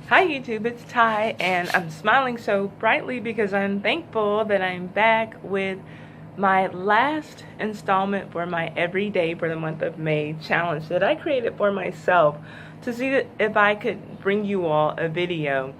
Hi YouTube, it's Ty, and I'm smiling so brightly because I'm thankful that I'm back with my last installment for my Everyday for the month of May challenge that I created for myself to see if I could bring you all a video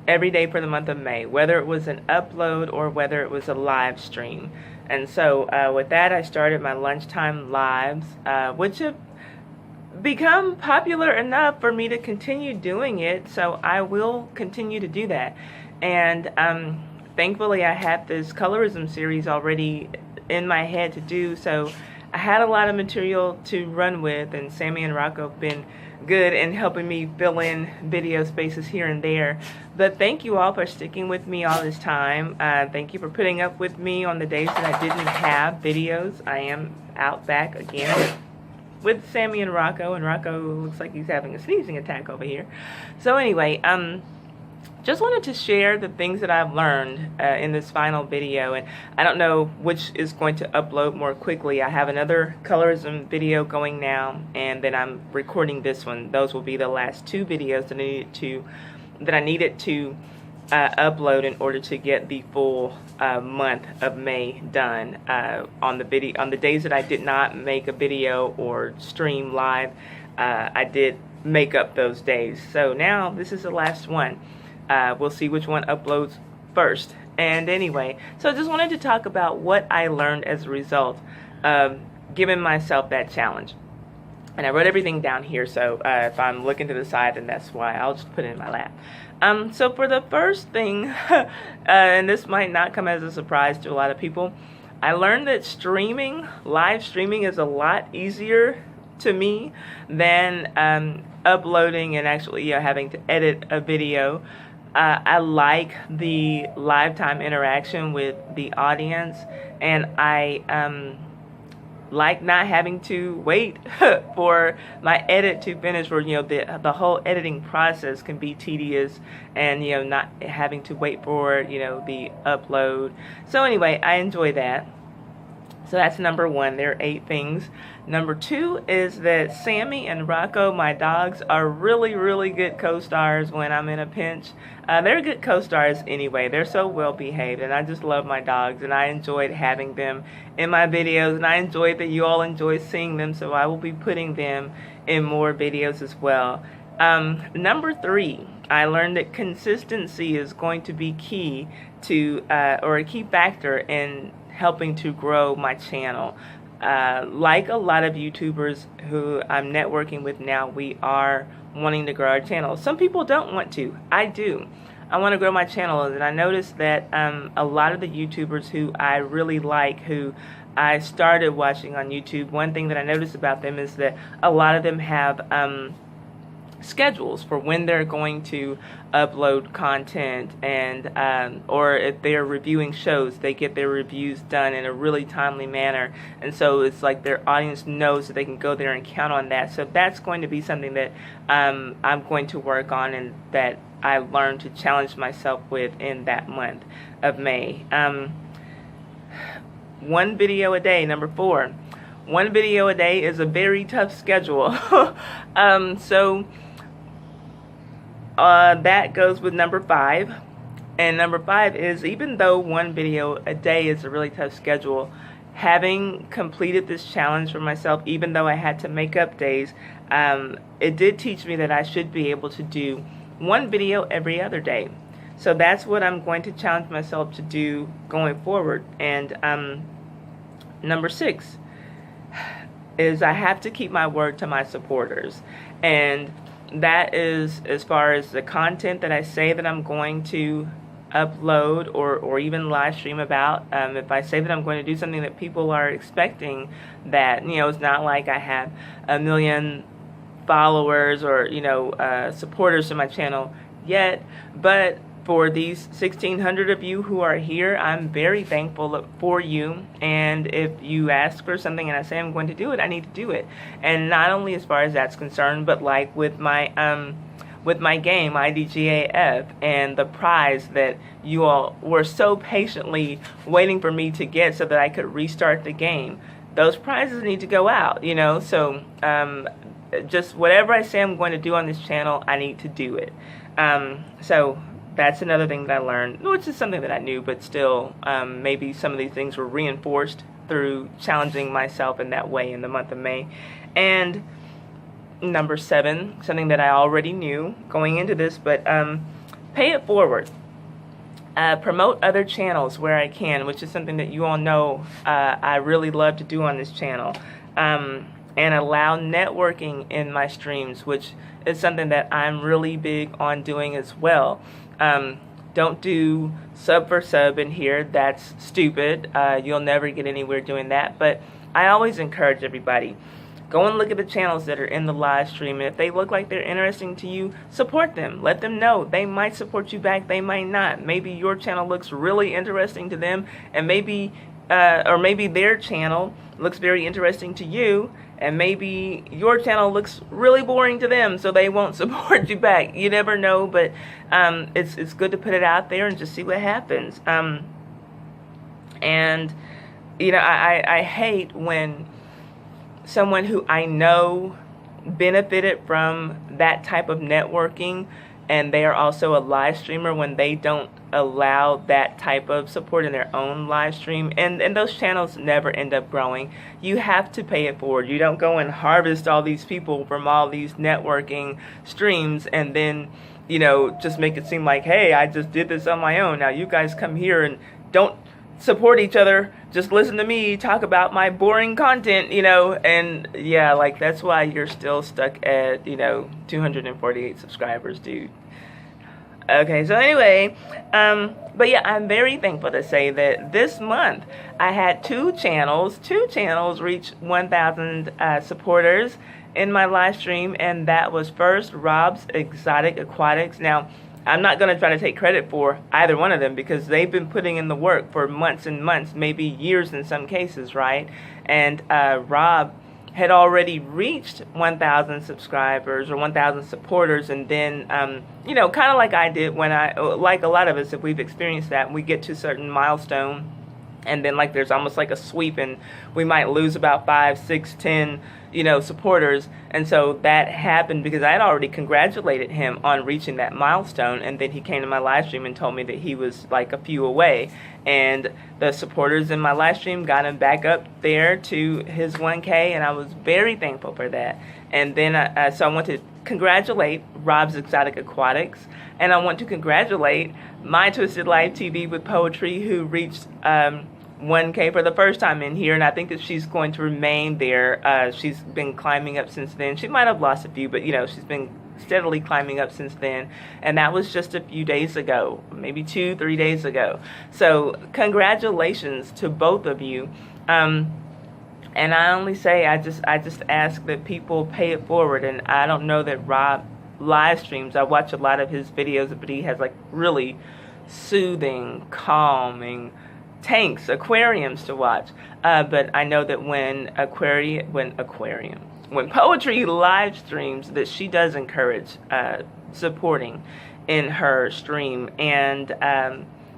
every day for the month of May, whether it was an upload or whether it was a live stream. And so with that, I started my lunchtime lives, which have become popular enough for me to continue doing it, so I will continue to do that. And thankfully I had this colorism series already in my head to do, so I had a lot of material to run with, and Sammy and Rocco have been good in helping me fill in video spaces here and there. But thank you all for sticking with me all this time. Thank you for putting up with me on the days that I didn't have videos. I am out back again with Sammy and Rocco looks like he's having a sneezing attack over here. So anyway, just wanted to share the things that I've learned in this final video, and I don't know which is going to upload more quickly. I have another colorism video going now, and then I'm recording this one. Those will be the last two videos that I needed to upload in order to get the full month of May done. On the days that I did not make a video or stream live, I did make up those days. So now this is the last one. We'll see which one uploads first. And anyway, so I just wanted to talk about what I learned as a result of giving myself that challenge. And I wrote everything down here, so if I'm looking to the side, then that's why. I'll just put it in my lap. So for the first thing, and this might not come as a surprise to a lot of people, I learned that live streaming is a lot easier to me than uploading and actually having to edit a video. I like the live time interaction with the audience, and I like not having to wait for my edit to finish, or the whole editing process can be tedious, and not having to wait for the upload. So anyway, I enjoy that. So that's number one. There are 8 things. Number 2 is that Sammy and Rocco, my dogs, are really, really good co-stars when I'm in a pinch. They're good co-stars anyway. They're so well behaved, and I just love my dogs, and I enjoyed having them in my videos, and I enjoyed that you all enjoy seeing them, so I will be putting them in more videos as well. Number 3, I learned that consistency is going to be key to, or a key factor in helping to grow my channel. Like a lot of YouTubers who I'm networking with now, we are wanting to grow our channel. Some people don't want to. I do. I want to grow my channel, and I noticed that a lot of the YouTubers who I really like, who I started watching on YouTube, one thing that I noticed about them is that a lot of them have schedules for when they're going to upload content, and or if they're reviewing shows, they get their reviews done in a really timely manner, and so it's like their audience knows that they can go there and count on that. So that's going to be something that I'm going to work on, and that I learned to challenge myself with in that month of May. One video a day. Number 4, one video a day is a very tough schedule. That goes with number 5. And number 5 is, even though one video a day is a really tough schedule, having completed this challenge for myself, even though I had to make up days, it did teach me that I should be able to do one video every other day. So that's what I'm going to challenge myself to do going forward. And number 6 is I have to keep my word to my supporters. And that is as far as the content that I say that I'm going to upload or even live stream about. If I say that I'm going to do something that people are expecting, that it's not like I have a million followers or supporters to my channel yet, but for these 1,600 of you who are here, I'm very thankful for you. And if you ask for something and I say I'm going to do it, I need to do it. And not only as far as that's concerned, but like with my game, IDGAF, and the prize that you all were so patiently waiting for me to get so that I could restart the game. Those prizes need to go out, so just whatever I say I'm going to do on this channel, I need to do it. So that's another thing that I learned, which is something that I knew, but still, maybe some of these things were reinforced through challenging myself in that way in the month of May. And number 7, something that I already knew going into this, but pay it forward. Promote other channels where I can, which is something that you all know I really love to do on this channel. And allow networking in my streams, which is something that I'm really big on doing as well. Don't do sub for sub in here. That's stupid. You'll never get anywhere doing that. But I always encourage everybody, go and look at the channels that are in the live stream. And if they look like they're interesting to you, support them. Let them know. They might support you back. They might not. Maybe your channel looks really interesting to them, and maybe their channel looks very interesting to you, and maybe your channel looks really boring to them, so they won't support you back. You never know, but it's good to put it out there and just see what happens. And you know, I hate when someone who I know benefited from that type of networking, and they are also a live streamer, when they don't allow that type of support in their own live stream, and those channels never end up growing. You have to pay it forward. You don't go and harvest all these people from all these networking streams and then, you know, just make it seem like, hey, I just did this on my own. Now you guys come here and don't support each other, just listen to me talk about my boring content, you know. And yeah, like, that's why you're still stuck at, you know, 248 subscribers, dude. Okay, so anyway, but yeah, I'm very thankful to say that this month I had two channels reach 1,000 supporters in my live stream, and that was first Rob's Exotic Aquatics. Now, I'm not going to try to take credit for either one of them, because they've been putting in the work for months and months, maybe years in some cases, right? And Rob had already reached 1,000 subscribers or 1,000 supporters, and then, you know, kind of like I did when like a lot of us, if we've experienced that, we get to a certain milestone, and then like there's almost like a sweep, and we might lose about 5, 6, 10, you know, supporters. And so that happened because I had already congratulated him on reaching that milestone, and then he came to my live stream and told me that he was like a few away, and the supporters in my live stream got him back up there to his 1K, and I was very thankful for that. And then so I want to congratulate Rob's Exotic Aquatics, and I want to congratulate My Twisted Life TV with Poetry, who reached 1K for the first time in here, and I think that she's going to remain there. She's been climbing up since then. She might have lost a few, but you know, she's been steadily climbing up since then, and that was just a few days ago, maybe 2-3 days ago. So congratulations to both of you. And I only say, I just ask that people pay it forward. And I don't know that Rob live streams. I watch a lot of his videos, but he has like really soothing, calming tanks, aquariums to watch. But I know that when Poetry live streams, that she does encourage supporting in her stream, and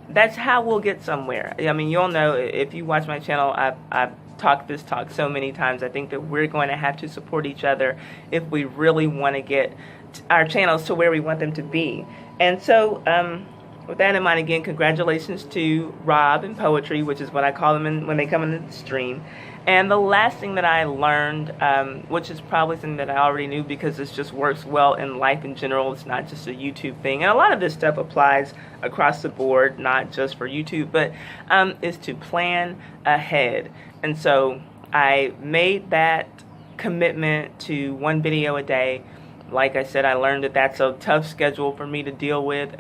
that's how we'll get somewhere. I mean, you'll know if you watch my channel, I've talked this talk so many times. I think that we're going to have to support each other if we really want to get our channels to where we want them to be. And so with that in mind, again, congratulations to Rob and Poetry, which is what I call them when they come into the stream. And the last thing that I learned, which is probably something that I already knew because this just works well in life in general, it's not just a YouTube thing, and a lot of this stuff applies across the board, not just for YouTube, but is to plan ahead. And so I made that commitment to 1 video a day. Like I said, I learned that that's a tough schedule for me to deal with,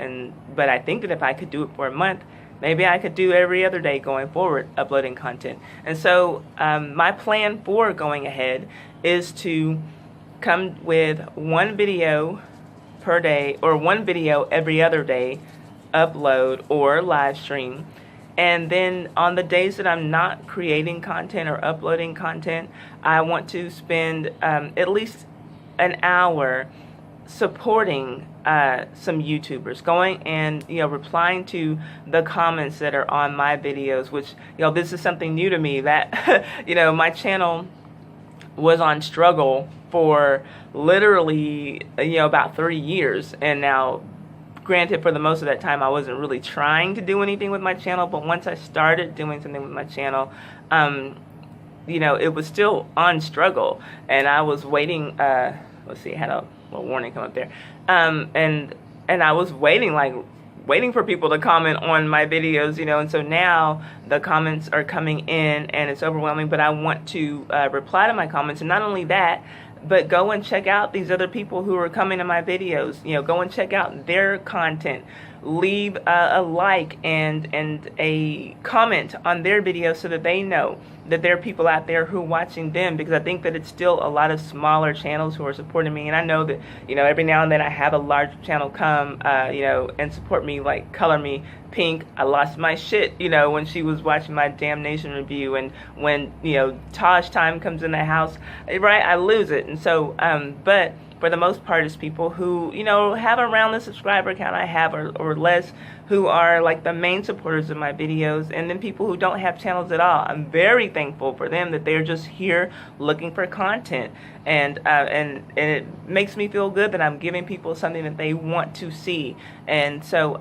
but I think that if I could do it for a month, maybe I could do every other day going forward, uploading content. And so my plan for going ahead is to come with 1 video per day, or 1 video every other day, upload or live stream. And then on the days that I'm not creating content or uploading content, I want to spend at least an hour supporting some YouTubers, going and, you know, replying to the comments that are on my videos, which, you know, this is something new to me, that you know, my channel was on struggle for literally, about 3 years. And now, granted, for the most of that time, I wasn't really trying to do anything with my channel, but once I started doing something with my channel, it was still on struggle, and I was waiting, let's see, I had a little warning come up there, and I was waiting for people to comment on my videos, and so now the comments are coming in, and it's overwhelming, but I want to reply to my comments, and not only that, but go and check out these other people who are coming to my videos. Go and check out their content. Leave a like and a comment on their videos so that they know that there are people out there who are watching them, because I think that it's still a lot of smaller channels who are supporting me. And I know that, every now and then I have a large channel come, and support me, like Color Me Pink. I lost my shit, when she was watching my Damnation review, and when, Tosh Time comes in the house, right, I lose it. And so, but for the most part, it's people who, have around the subscriber count I have or less, who are like the main supporters of my videos, and then people who don't have channels at all. I'm very thankful for them that they're just here looking for content, and it makes me feel good that I'm giving people something that they want to see. And so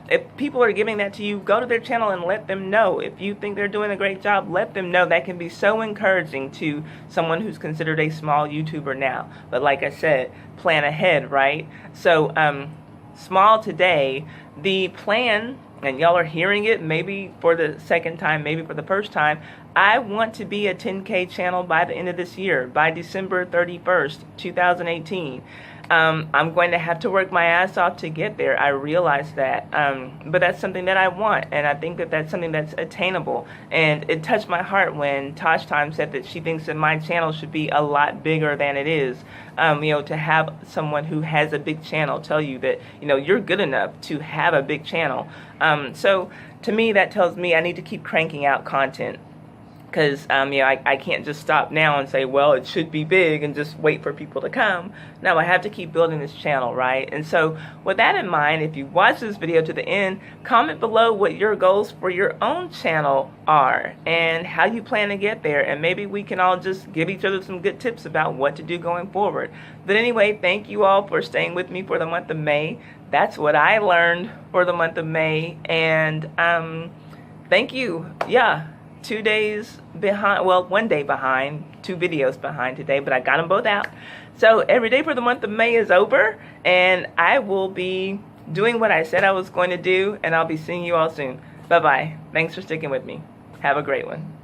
if people are giving that to you, go to their channel and let them know. If you think they're doing a great job, let them know. That can be so encouraging to someone who's considered a small YouTuber now. But like I said, plan ahead, right? So small today, the plan, and y'all are hearing it maybe for the second time, maybe for the first time, I want to be a 10K channel by the end of this year, by December 31st, 2018. I'm going to have to work my ass off to get there. I realize that. But that's something that I want, and I think that that's something that's attainable. And it touched my heart when Tosh Time said that she thinks that my channel should be a lot bigger than it is. To have someone who has a big channel tell you that, you're good enough to have a big channel. So to me, that tells me I need to keep cranking out content. Because, I can't just stop now and say, well, it should be big and just wait for people to come. No, I have to keep building this channel, right? And so with that in mind, if you watch this video to the end, comment below what your goals for your own channel are and how you plan to get there. And maybe we can all just give each other some good tips about what to do going forward. But anyway, thank you all for staying with me for the month of May. That's what I learned for the month of May. And thank you. Yeah. 2 days behind, well, 1 day behind, 2 videos behind today, but I got them both out. So every day for the month of May is over, and I will be doing what I said I was going to do, and I'll be seeing you all soon. Bye-bye. Thanks for sticking with me. Have a great one.